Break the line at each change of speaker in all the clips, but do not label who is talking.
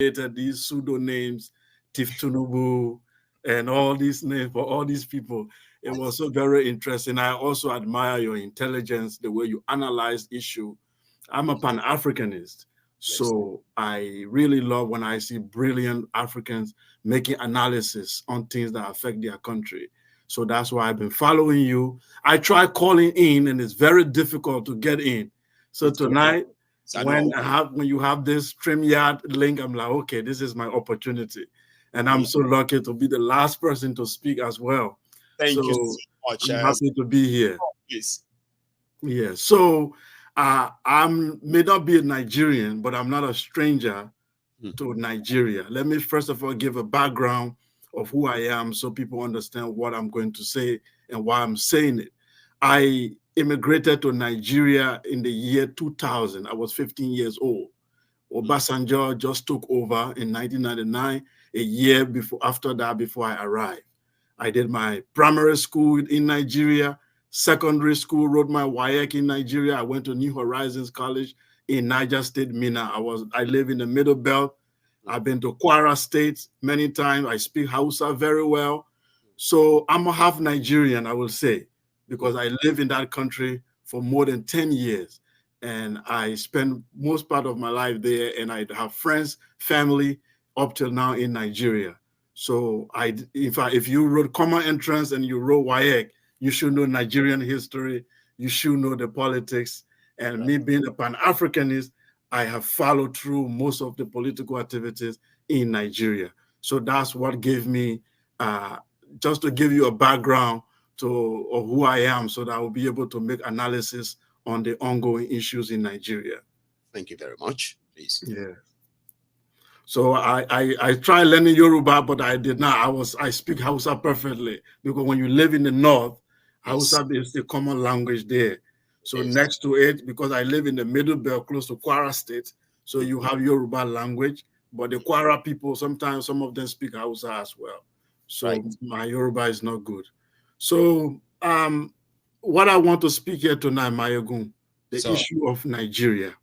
created these pseudo names, Tiftunubu, and all these names for all these people. It was so very interesting. I also admire your intelligence, the way you analyze issue. I'm a Pan-Africanist, so I really love when I see brilliant Africans making analysis on things that affect their country. So that's why I've been following you. I try calling in, and it's very difficult to get in. So tonight, when you have this StreamYard link, I'm like, okay, this is my opportunity. And I'm so lucky to be the last person to speak as well.
Thank you so much.
I'm happy to be here.
Yes.
Yeah. So I may not be a Nigerian, but I'm not a stranger to Nigeria. Let me first of all give a background of who I am so people understand what I'm going to say and why I'm saying it. I immigrated to Nigeria in the year 2000. I was 15 years old. Obasanjo just took over in 1999, a year after I arrived. I did my primary school in Nigeria, secondary school, wrote my WAEC in Nigeria. I went to New Horizons College in Niger State, Minna. I live in the Middle Belt. I've been to Kwara State many times. I speak Hausa very well. So I'm a half Nigerian, I will say, because I live in that country for more than 10 years. And I spend most part of my life there, and I have friends, family up till now in Nigeria. So if you wrote common entrance and you wrote WAEC, you should know Nigerian history, you should know the politics. And me being a Pan-Africanist, I have followed through most of the political activities in Nigeria. So that's what gave me, just to give you a background of who I am, so that I will be able to make analysis on the ongoing issues in Nigeria.
Thank you very much. Please.
Yeah. So I tried learning Yoruba, but I did not. I speak Hausa perfectly, because when you live in the north, Hausa is the common language there. So next to it, because I live in the Middle Belt close to Kwara State, so you have Yoruba language, but the Kwara people, sometimes some of them speak Hausa as well. So my Yoruba is not good. So what I want to speak here tonight, Mayegun, the issue of Nigeria.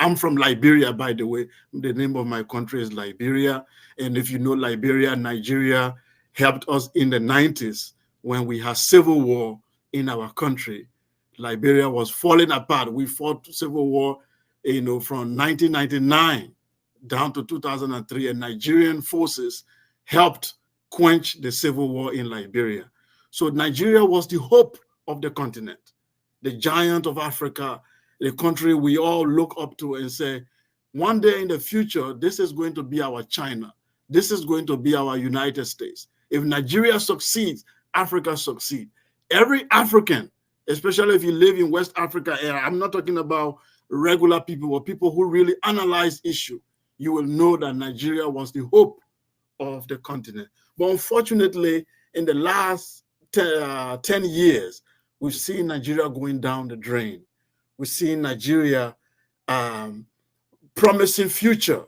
I'm from Liberia, by the way. The name of my country is Liberia. And if you know Liberia, Nigeria helped us in the 90s when we had civil war in our country. Liberia was falling apart. We fought civil war, from 1999 down to 2003, and Nigerian forces helped quench the civil war in Liberia. So Nigeria was the hope of the continent, the giant of Africa, the country we all look up to and say, one day in the future, this is going to be our China. This is going to be our United States. If Nigeria succeeds, Africa succeeds. Every African, especially if you live in West Africa area, I'm not talking about regular people or people who really analyze issue, you will know that Nigeria was the hope of the continent. But unfortunately, in the last 10 years, we've seen Nigeria going down the drain. We're seeing Nigeria promising future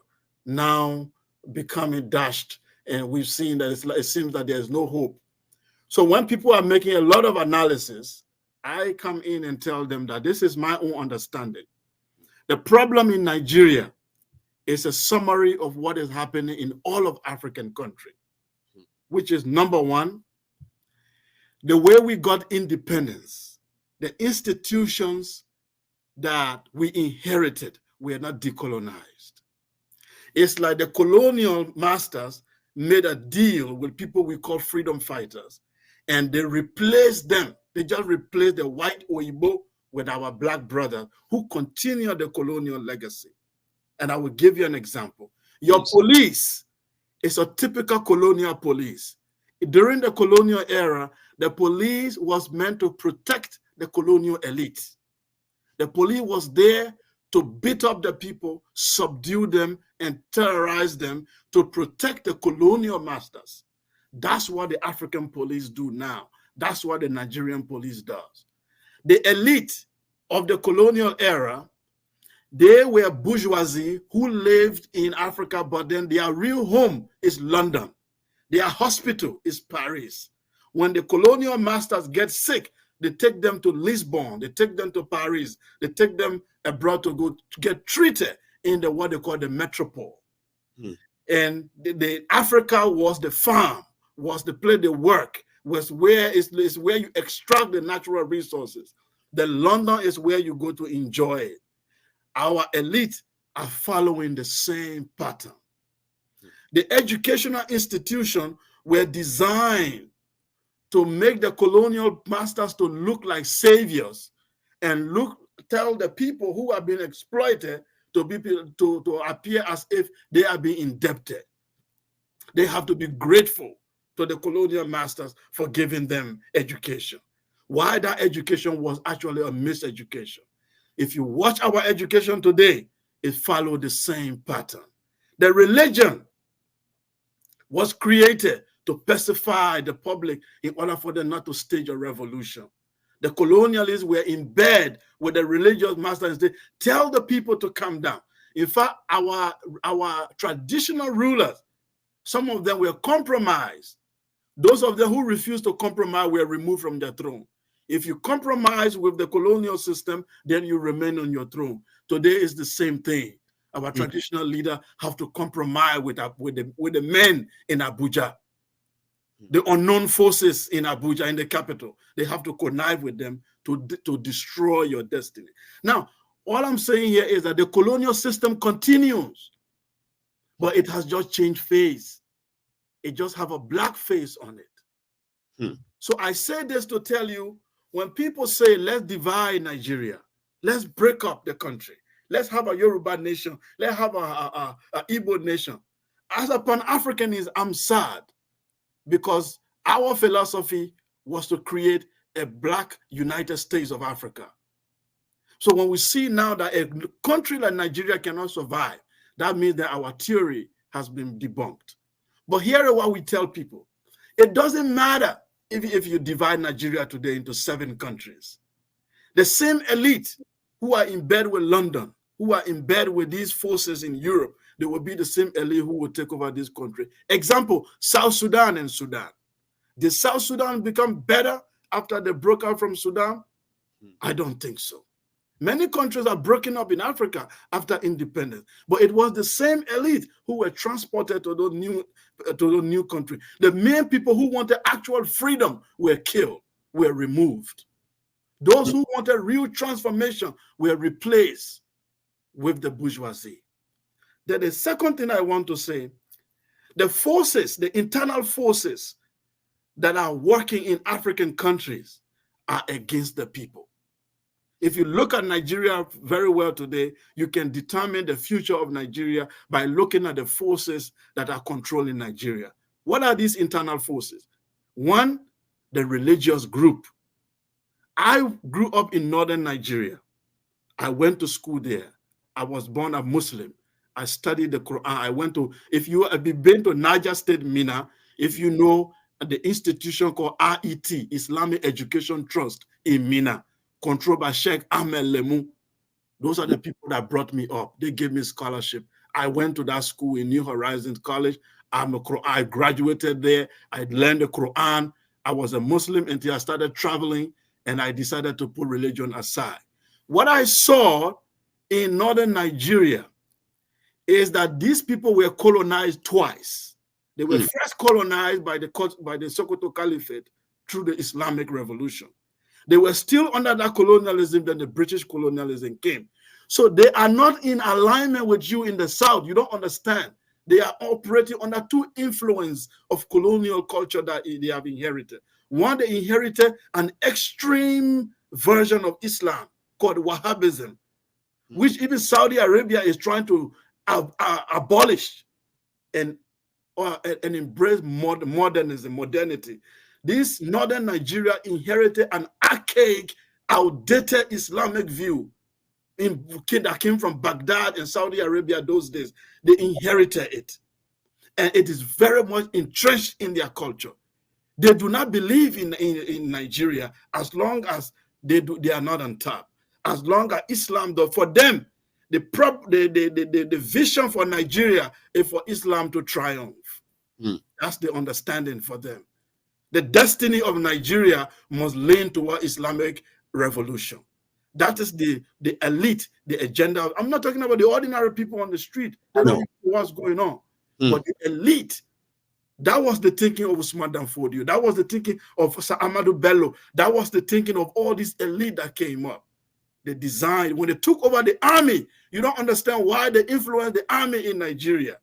now becoming dashed, and we've seen that it seems that there's no hope. So when people are making a lot of analysis, I come in and tell them that this is my own understanding. The problem in Nigeria is a summary of what is happening in all of African countries, which is number one, the way we got independence, the institutions that we inherited were not decolonized. It's like the colonial masters made a deal with people we call freedom fighters, and they replaced them. They just replaced the white Oyibo with our black brothers who continue the colonial legacy. And I will give you an example. Your police is a typical colonial police. During the colonial era, the police was meant to protect the colonial elite. The police was there to beat up the people, subdue them, and terrorize them to protect the colonial masters. That's what the African police do now. That's what the Nigerian police does. The elite of the colonial era, they were bourgeoisie who lived in Africa, but then their real home is London. Their hospital is Paris. When the colonial masters get sick, they take them to Lisbon, they take them to Paris, they take them abroad to go to get treated, in the what they call the metropole. And the Africa was the farm, was the place they work, was where is where you extract the natural resources. The London is where you go to enjoy it. Our elite are following the same pattern. The educational institutions were designed to make the colonial masters to look like saviors and tell the people who have been exploited to appear as if they are being indebted. They have to be grateful to the colonial masters for giving them education. Why that education was actually a miseducation. If you watch our education today, it followed the same pattern. The religion was created to pacify the public in order for them not to stage a revolution. The colonialists were in bed with the religious masters. They tell the people to calm down. In fact, our traditional rulers, some of them were compromised. Those of them who refused to compromise were removed from their throne. If you compromise with the colonial system, then you remain on your throne. Today is the same thing. Our traditional leaders have to compromise with the men in Abuja. The unknown forces in Abuja, in the capital, they have to connive with them to destroy your destiny. Now, all I'm saying here is that the colonial system continues, but it has just changed face. It just have a black face on it. So I say this to tell you, when people say, let's divide Nigeria, let's break up the country, let's have a Yoruba nation, let's have a Igbo nation. As a Pan-Africanist, I'm sad, because our philosophy was to create a black United States of Africa. So when we see now that a country like Nigeria cannot survive, that means that our theory has been debunked. But here is what we tell people. It doesn't matter if you divide Nigeria today into 7 countries. The same elite who are in bed with London, who are in bed with these forces in Europe, they will be the same elite who will take over this country. Example, South Sudan and Sudan. Did South Sudan become better after they broke out from Sudan? I don't think so. Many countries are broken up in Africa after independence, but it was the same elite who were transported to those new countries. The main people who wanted actual freedom were killed, were removed. Those who wanted real transformation were replaced with the bourgeoisie. Then the second thing I want to say, the forces, the internal forces that are working in African countries are against the people. If you look at Nigeria very well today, you can determine the future of Nigeria by looking at the forces that are controlling Nigeria. What are these internal forces? One, the religious group. I grew up in northern Nigeria. I went to school there. I was born a Muslim. I studied the Quran. I went to, if you have been to Niger State, Mina, if you know the institution called RET, Islamic Education Trust in Mina, controlled by Sheikh Ahmed Lemu. Those are the people that brought me up. They gave me scholarship. I went to that school in New Horizons College. I graduated there. I learned the Quran. I was a Muslim until I started traveling, and I decided to put religion aside. What I saw in northern Nigeria is that these people were colonized twice. They were first colonized by the Sokoto Caliphate through the Islamic Revolution. They were still under that colonialism, then the British colonialism came. So they are not in alignment with you in the South. You don't understand. They are operating under 2 influences of colonial culture that they have inherited. One, they inherited an extreme version of Islam called Wahhabism, which even Saudi Arabia is trying to abolish and embrace modernity. This northern Nigeria inherited an archaic, outdated Islamic view that came from Baghdad and Saudi Arabia those days. They inherited it. And it is very much entrenched in their culture. They do not believe in Nigeria as long as they are not on top. As long as Islam, though, for them, the vision for Nigeria is for Islam to triumph. That's the understanding for them. The destiny of Nigeria must lean toward Islamic revolution. That is the elite, the agenda. I'm not talking about the ordinary people on the street. They don't know what's going on. But the elite, that was the thinking of Usman Dan Fodio. That was the thinking of Sir Amadou Bello. That was the thinking of all these elite that came up. They designed, when they took over the army, you don't understand why they influenced the army in Nigeria.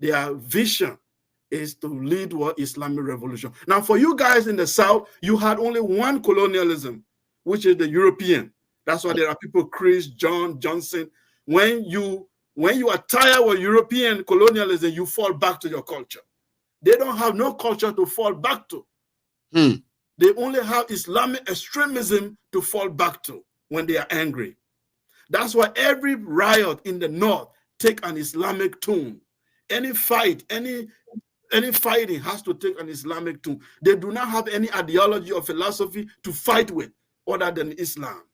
Their vision is to lead what Islamic revolution. Now, for you guys in the South, you had only one colonialism, which is the European. That's why there are people, Chris, John, Johnson. When you are tired of European colonialism, you fall back to your culture. They don't have no culture to fall back to. They only have Islamic extremism to fall back to when they are angry. That's why every riot in the North take an Islamic tone. Any fight, any fighting has to take an Islamic tone. They do not have any ideology or philosophy to fight with other than Islam.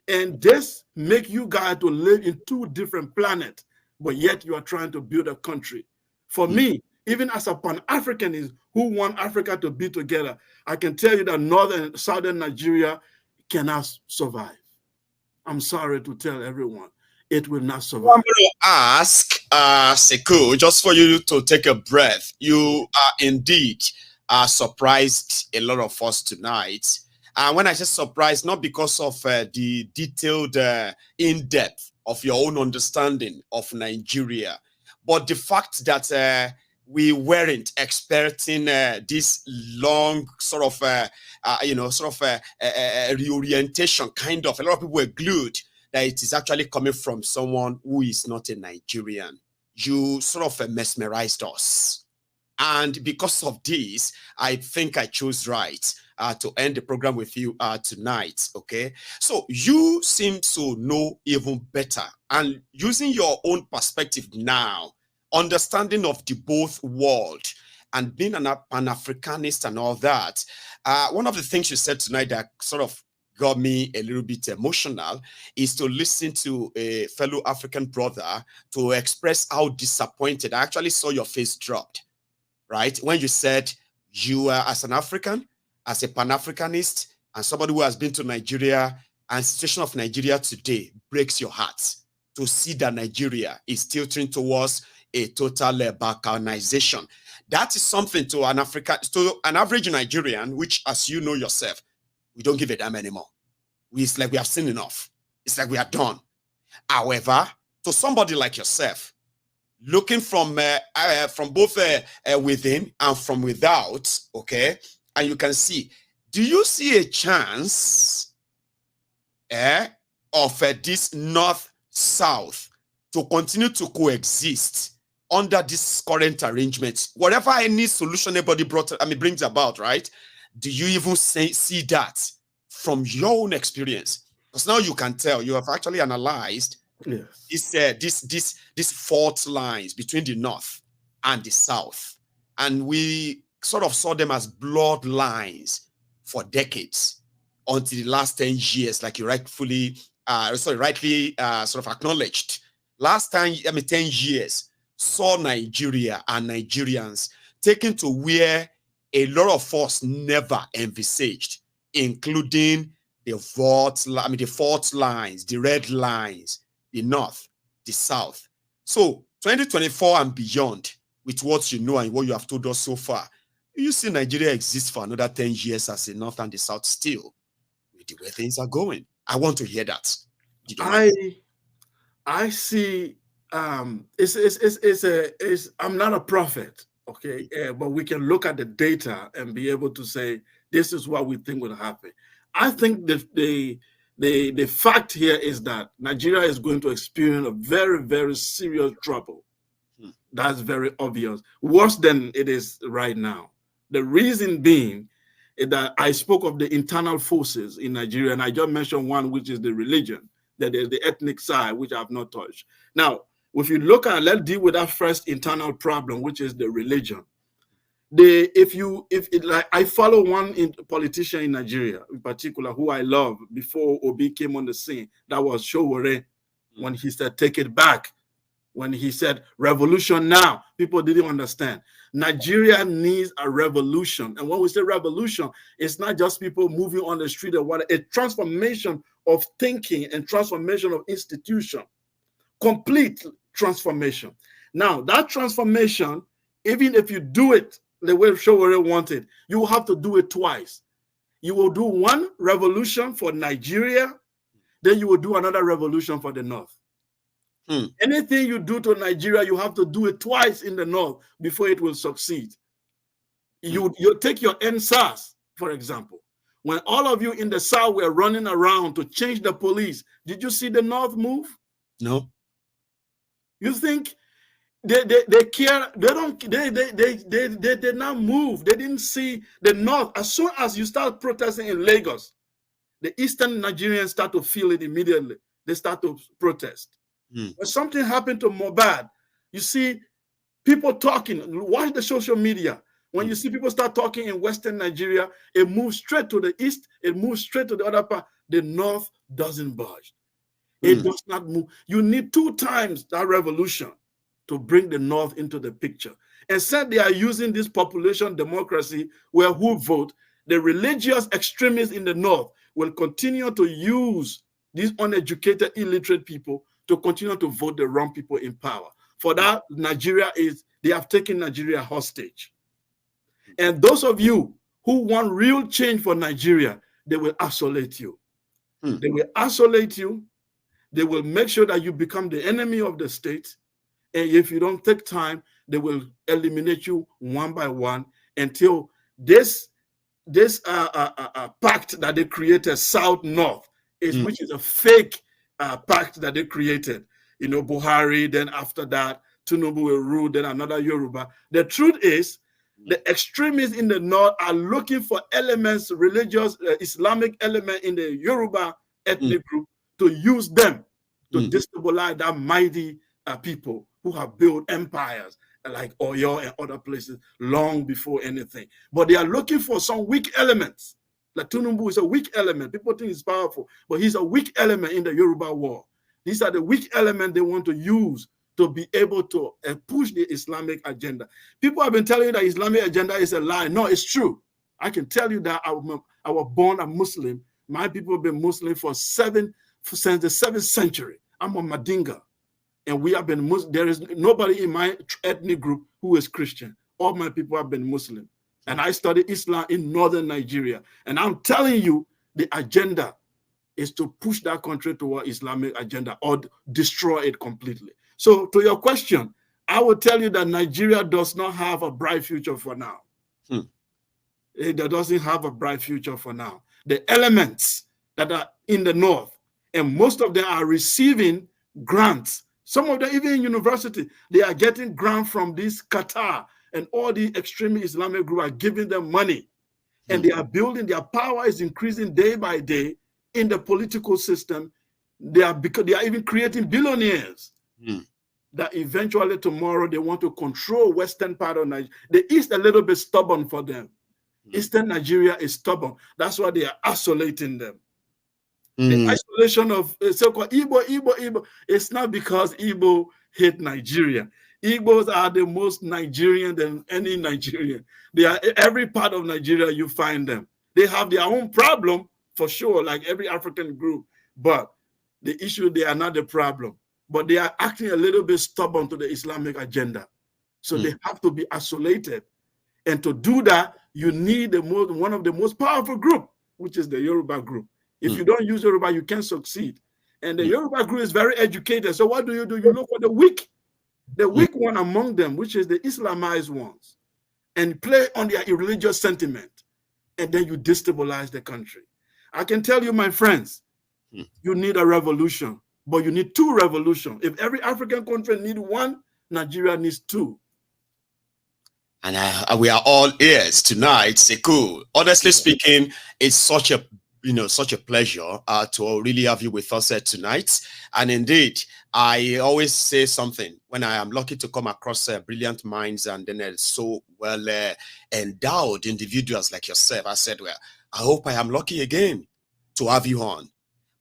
And this make you guys to live in two different planets, but yet you are trying to build a country. For me, even as a Pan-Africanist who want Africa to be together, I can tell you that northern and southern Nigeria cannot survive. I'm sorry to tell everyone, it will not survive.
I'm going to ask Sekou, just for you to take a breath. You are indeed surprised a lot of us tonight. When I say surprised, not because of the detailed in-depth of your own understanding of Nigeria, but the fact that we weren't expecting this long sort of, reorientation kind of. A lot of people were glued that it is actually coming from someone who is not a Nigerian. You sort of mesmerized us. And because of this, I think I chose right to end the program with you tonight, okay? So you seem to know even better. And using your own perspective now, understanding of the both world and being a Pan-Africanist and all that, one of the things you said tonight that sort of got me a little bit emotional is to listen to a fellow African brother to express how disappointed. I actually saw your face dropped, right? When you said you are, as an African, as a Pan-Africanist, and somebody who has been to Nigeria, and the situation of Nigeria today breaks your heart to see that Nigeria is tilting towards a total balkanization. That is something to an average Nigerian, which, as you know yourself, we don't give a damn anymore. It's like we have seen enough. It's like we are done. However, to somebody like yourself, looking from both within and from without, okay, and you can see, do you see a chance of this north-south to continue to coexist under this current arrangement? Whatever any solution anybody brings about, right? Do you even see that from your own experience? Because now you can tell, you have actually analyzed these fault lines between the north and the south, and we sort of saw them as bloodlines for decades until the last 10 years, like you rightly sort of acknowledged. Last time, 10 years saw Nigeria and Nigerians taken to where a lot of us never envisaged, including the fault lines, the red lines, the north, the south. So 2024 and beyond, with what you know and what you have told us so far, you see Nigeria exist for another 10 years as the north and the south still, with the way things are going. I want to hear that.
I see. I'm not a prophet, okay, but we can look at the data and be able to say this is what we think will happen. I think that the fact here is that Nigeria is going to experience a very, very serious trouble. That's very obvious, worse than it is right now. The reason being is that I spoke of the internal forces in Nigeria, and I just mentioned one, which is the religion. That is the ethnic side, which I have not touched. Now, if you look at, let's deal with that first internal problem, which is the religion. I follow one politician in Nigeria, in particular, who I love before Obi came on the scene. That was Sowore, when he said, "Take it back." When he said revolution now, people didn't understand. Nigeria needs a revolution. And when we say revolution, it's not just people moving on the street or what, a transformation of thinking and transformation of institution. Complete transformation. Now, that transformation, even if you do it the way Showore wanted, you will have to do it twice. You will do one revolution for Nigeria, then you will do another revolution for the North. Anything you do to Nigeria, you have to do it twice in the North before it will succeed. You take your NSAS, for example. When all of you in the South were running around to change the police, did you see the North move?
No.
You think they care? They did not move. They didn't see the North. As soon as you start protesting in Lagos, the Eastern Nigerians start to feel it immediately. They start to protest. When something happened to Mohbad, you see people talking. Watch the social media. When you see people start talking in Western Nigeria, it moves straight to the East. It moves straight to the other part. The North doesn't budge. It does not move. You need 2 times that revolution to bring the North into the picture. Instead, they are using this population democracy where who vote, the religious extremists in the North will continue to use these uneducated, illiterate people to continue to vote the wrong people in power. For that, they have taken Nigeria hostage. And those of you who want real change for Nigeria, they will isolate you. They will isolate you. They will make sure that you become the enemy of the state. And if you don't take time, they will eliminate you one by one until this pact that they created, South-North, which is a fake pact that they created. You know, Buhari, then after that, Tinubu will rule, then another Yoruba. The truth is, the extremists in the North are looking for elements, religious, Islamic element in the Yoruba ethnic group to use them to destabilize that mighty people who have built empires like Oyo and other places long before anything. But they are looking for some weak elements. Like Tinubu is a weak element. People think he's powerful, but he's a weak element in the Yoruba war. These are the weak elements they want to use to be able to push the Islamic agenda. People have been telling you that Islamic agenda is a lie. No, it's true. I can tell you that I was born a Muslim. My people have been Muslim since the 7th century. I'm a Madinga. And we have been Muslim. There is nobody in my ethnic group who is Christian. All my people have been Muslim. And I studied Islam in northern Nigeria. And I'm telling you, the agenda is to push that country toward Islamic agenda or destroy it completely. So to your question, I will tell you that Nigeria does not have a bright future for now. It doesn't have a bright future for now. The elements that are in the North, and most of them are receiving grants. Some of them, even in university, they are getting grants from this Qatar, and all the extreme Islamic group are giving them money. And they are building, their power is increasing day by day in the political system. They are even creating billionaires that eventually tomorrow they want to control Western part of Nigeria. The East a little bit stubborn for them. Eastern Nigeria is stubborn. That's why they are isolating them. The isolation of so-called Igbo, it's not because Igbo hate Nigeria. Igbos are the most Nigerian than any Nigerian. They are every part of Nigeria you find them. They have their own problem for sure, like every African group. But the issue, they are not the problem. But they are acting a little bit stubborn to the Islamic agenda. So they have to be isolated. And to do that, you need one of the most powerful group, which is the Yoruba group. If you don't use Yoruba, you can't succeed. And the Yoruba group is very educated. So what do? You look for the weak one among them, which is the Islamized ones, and play on their religious sentiment. And then you destabilize the country. I can tell you, my friends, you need a revolution, but you need 2 revolutions. If every African country needs 1, Nigeria needs 2.
And we are all ears tonight, Sekou. Honestly speaking, it's such a pleasure to really have you with us tonight. And indeed, I always say something when I am lucky to come across brilliant minds and then so well endowed individuals like yourself. I said, well, I hope I am lucky again to have you on.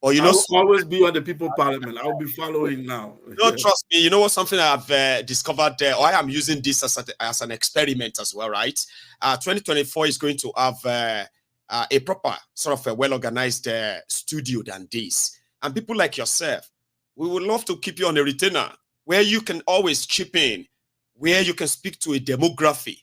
Or
I'll always be on the People Parliament. I'll be following now.
No, trust me. You know what? Something I've discovered there, or I am using this as an experiment as well, right? 2024 is going to have a proper sort of a well-organized studio than this. And people like yourself, we would love to keep you on a retainer where you can always chip in, where you can speak to a demography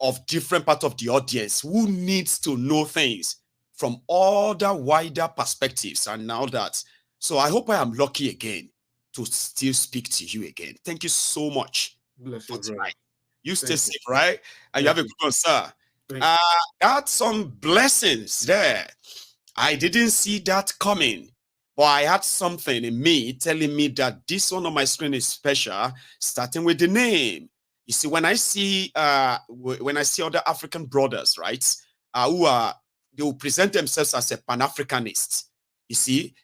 of different part of the audience who needs to know things from other wider perspectives and all that. So I hope I am lucky again to still speak to you again. Thank you so much.
Bless
for
you, brother.
tonight. You stay
Thank
safe,
you.
right? And you have a
Thank
good one, sir.
Thank you.
That's some blessings there. I didn't see that coming, but I had something in me telling me that this one on my screen is special, starting with the name. You see, when I see other African brothers, right, they will present themselves as a Pan-Africanist. You see,